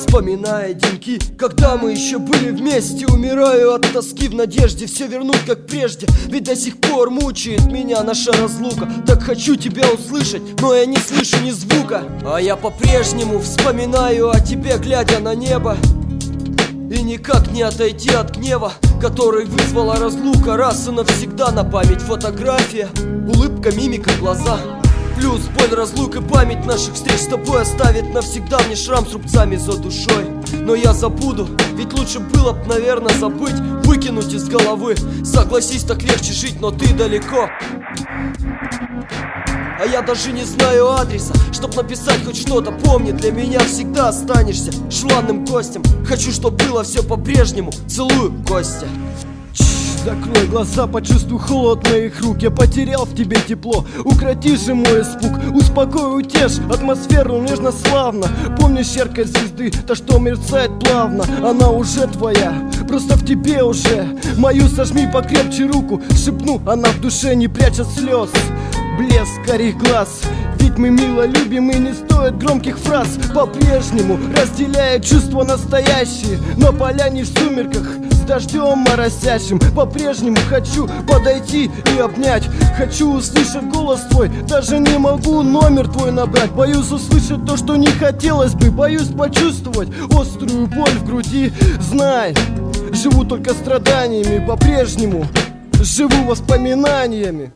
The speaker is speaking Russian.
вспоминая деньки, когда мы еще были вместе. Умираю от тоски в надежде все вернуть как прежде. Ведь до сих пор мучает меня наша разлука. Так хочу тебя услышать, но я не слышу ни звука. А я по-прежнему вспоминаю о тебе, глядя на небо. И никак не отойти от гнева, который вызвала разлука. Раз и навсегда на память фотография, улыбка, мимика, глаза. Плюс боль разлук и память наших встреч с тобой оставит навсегда мне шрам с рубцами за душой. Но я забуду, ведь лучше было б, наверное, забыть, выкинуть из головы. Согласись, так легче жить, но ты далеко. А я даже не знаю адреса, чтоб написать хоть что-то. Помни, для меня всегда останешься желанным гостем. Хочу, чтоб было все по-прежнему. Целую, Костя. Закрой глаза, почувствуй холод моих рук. Я потерял в тебе тепло, укроти же мой испуг. Успокой, утешь атмосферу нежно-славно. Помнишь яркость звезды, то что мерцает плавно. Она уже твоя, просто в тебе уже. Мою сожми покрепче руку, шепну, она в душе, не пряча слез. Блеск карих глаз, ведь мы мило любим и не стоит громких фраз. По-прежнему разделяя чувства настоящие, на поляне в сумерках с дождем моросящим. По-прежнему хочу подойти и обнять. Хочу услышать голос твой, даже не могу номер твой набрать. Боюсь услышать то, что не хотелось бы. Боюсь почувствовать острую боль в груди. Знай, живу только страданиями. По-прежнему живу воспоминаниями.